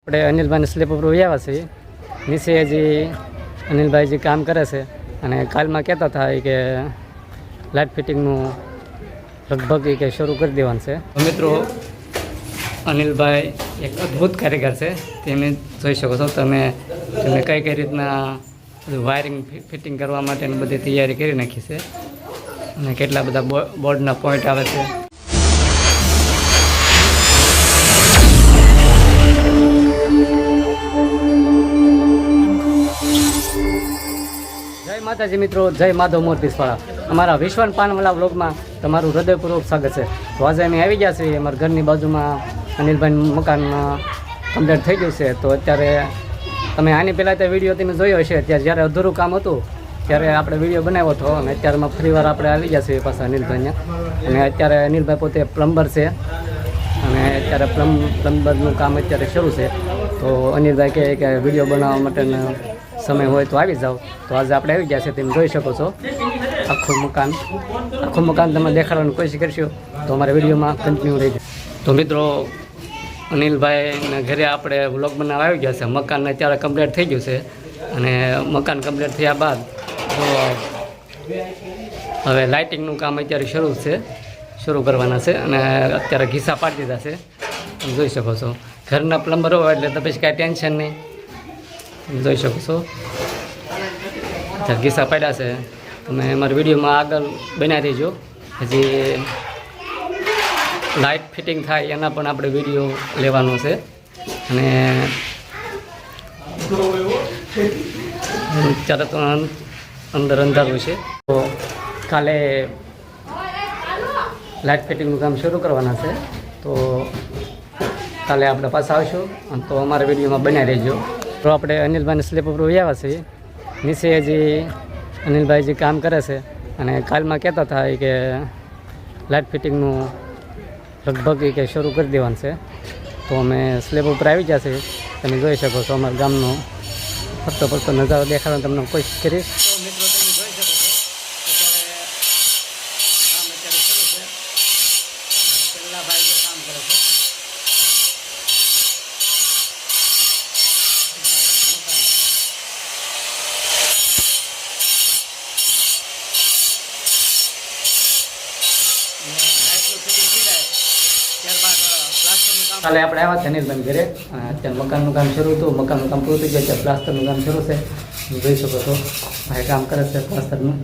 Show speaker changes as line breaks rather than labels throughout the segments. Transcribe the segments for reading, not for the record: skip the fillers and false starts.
આપણે અનિલભાઈને સ્લીપ ઉપર આવ્યા છીએ. નીચે હજી અનિલભાઈ જે કામ કરે છે અને કાલમાં કહેતા હતા કે લાઇટ ફિટિંગનું લગભગ કે શરૂ કરી દેવાનું છે. મિત્રો અનિલભાઈ એક અદ્ભુત કારીગર છે. તમે જોઈ શકો છો તમે કઈ રીતના વાયરિંગ ફિટિંગ કરવા માટેની બધી તૈયારી કરી નાખી છે અને કેટલા બધા બોર્ડના પોઈન્ટ આવે છે. જય માતાજી મિત્રો, જય માધવ મોરપીસવાળા. અમારા વિશ્વન પાનવાલા વ્લોગમાં તમારું હૃદયપૂર્વક સ્વાગત છે. તો આજે અમે આવી ગયા છીએ અમારા ઘરની બાજુમાં અનિલભાઈનું મકાન કમ્પ્લીટ થઈ ગયું છે. તો અત્યારે તમે આની પહેલાં તો વિડીયો તમે જોયો હશે. ત્યારે જ્યારે અધૂરું કામ હતું ત્યારે આપણે વિડીયો બનાવ્યો હતો અને અત્યારમાં ફરીવાર આપણે આવી ગયા છીએ પાછા અનિલભાઈને. અને અત્યારે અનિલભાઈ પોતે પ્લમ્બર છે અને અત્યારે પ્લમ્બરનું કામ અત્યારે શરૂ છે. તો અનિલભાઈ કહે કે વિડીયો બનાવવા માટેનો સમય હોય તો આવી જાઓ. તો આજે આપણે આવી ગયા છે, તમે જોઈ શકો છો આખું મકાન તમે દેખાડવાની કોશિશ કરશો તો અમારા વિડીયોમાં કન્ટિન્યુ રહેજો. તો મિત્રો અનિલભાઈના ઘરે આપણે વ્લોગ બનાવવા આવી ગયા છે. મકાન અત્યારે કમ્પ્લીટ થઈ ગયું છે અને મકાન કમ્પ્લીટ થયા બાદ તો હવે લાઇટિંગનું કામ અત્યારે શરૂ કરવાના છે અને અત્યારે ઘીસા પાડી દીધા છે. તમે જોઈ શકો છો ઘરના પ્લમ્બર હોય એટલે તો પછી કાંઈ ટેન્શન નહીં. તમે જોઈ શકો છો અત્યારે ઘીસા પાડ્યા છે. તમે અમારા વિડીયોમાં આગળ બનાવી દેજો. હજી લાઇટ ફિટિંગ થાય એના પણ આપણે વિડીયો લેવાનો છે અને અત્યારે તો અંદર અંધારું છે. તો કાલે લાઇટ ફિટિંગનું કામ શરૂ કરવાના છે. તો કાલે આપણે પાછા આવશું અને તો અમારા વિડીયોમાં બનાવી રહેજો. તો આપણે અનિલભાઈને સ્લીપ ઉપર આવ્યા છીએ. નીચે હજી અનિલભાઈ જે કામ કરે છે અને કાલમાં કહેતા હતા કે લાઇટ ફિટિંગનું લગભગ કે શરૂ કરી દેવાનું છે. તો અમે સ્લેબ ઉપર આવી ગયા છીએ. તમે જોઈ શકો છો અમારા ગામનો ફરતો નજારો દેખાડવાનો તમને કોશિશ કરીશ. તો મિત્રો તમે જોઈ શકો છો અત્યારે કામ શરૂ છે. પહેલા ભાઈ જે કામ કરે છે કાલે આપણે આવ્યા હતા અનિલભાઈ ઘરે. અત્યારે મકાનનું કામ શરૂ હતું. મકાનનું કામ પૂરું થઈ ગયું. અત્યારે પ્લાસ્ટરનું કામ શરૂ છે. જોઈ શકો છો ભાઈ કામ કરે છે પ્લાસ્ટરનું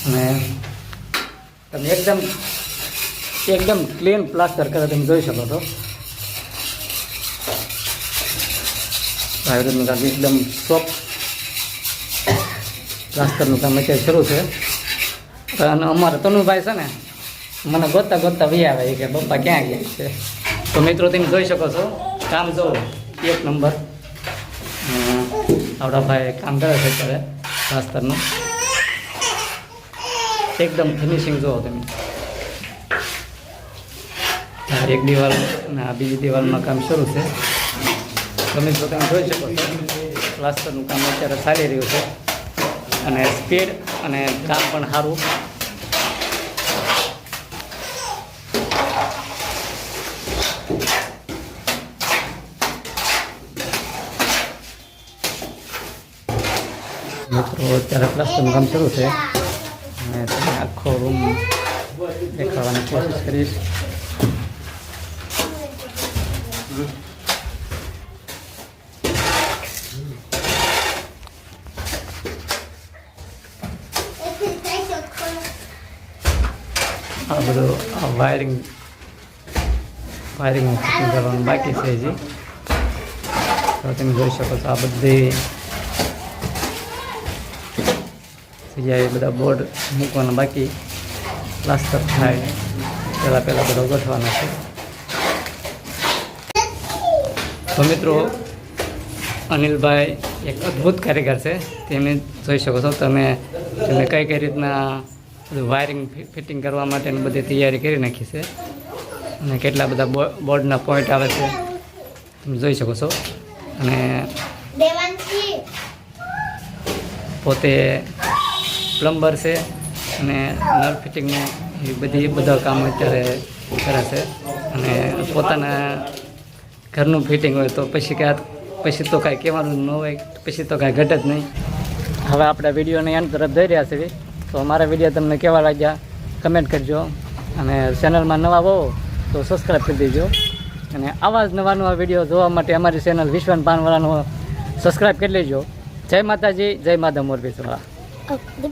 અને તમે એકદમ ક્લીન પ્લાસ્ટર કરે તમે જોઈ શકો છો. ભાઈનું કામ એકદમ સોફ્ટ પ્લાસ્ટરનું કામ અત્યારે શરૂ છે. અને અમારે તનુભાઈ છે ને મને ગોતતા વી આવે કે પપ્પા ક્યાં ગયા છે. તો મિત્રો તમે જોઈ શકો છો કામ જો એક નંબર. આપણા ભાઈ કામ કરે છે અત્યારે પ્લાસ્ટરનું. એકદમ ફિનિશિંગ જુઓ તમે. એક દિવાલ અને આ બીજી દિવાલમાં કામ શરૂ છે. તો મિત્રો તમે જોઈ શકો છો પ્લાસ્ટરનું કામ અત્યારે ચાલી રહ્યું છે અને સ્પીડ અને કામ પણ સારું. મિત્રો અત્યારે પ્લાસ્ટરનું કામ શરૂ છે અને તમે આખો રૂમ દેખાડવાની કોશિશ કરીશ. આ બધું વાયરિંગ ફિટિંગ કરવાનું બાકી છે હજી. તો તમે જોઈ શકો છો આ બધી જગ્યાએ બધા બોર્ડ મૂકવાના બાકી. પ્લાસ્ટર થાય પહેલાં બધો ગોઠવાના છે. તો મિત્રો અનિલભાઈ એક અદ્ભુત કારીગર છે. તમે જોઈ શકો છો તમે કઈ રીતના વાયરિંગ ફિટિંગ કરવા માટેની બધી તૈયારી કરી નાખી છે અને કેટલા બધા બોર્ડના પોઈન્ટ આવે છે તમે જોઈ શકો છો. અને પોતે પ્લમ્બર છે અને નળ ફિટિંગનું બધા કામ અત્યારે કરે છે અને પોતાના ઘરનું ફિટિંગ હોય તો પછી તો કાંઈ કહેવાનું ન હોય, પછી તો કાંઈ ઘટે જ નહીં. હવે આપણે વિડીયોને એન્ડ તરફ જઈ રહ્યા છીએ. તો અમારા વિડીયો તમને કેવા લાગ્યા કમેન્ટ કરજો, અને ચેનલમાં નવા હો તો સબસ્ક્રાઈબ કરી દેજો, અને આવા જ નવા વિડીયો જોવા માટે અમારી ચેનલ વિશ્વાન પાનવાળાનો સબસ્ક્રાઈબ કરી લેજો. જય માતાજી, જય માધવ મોરબીવાળા.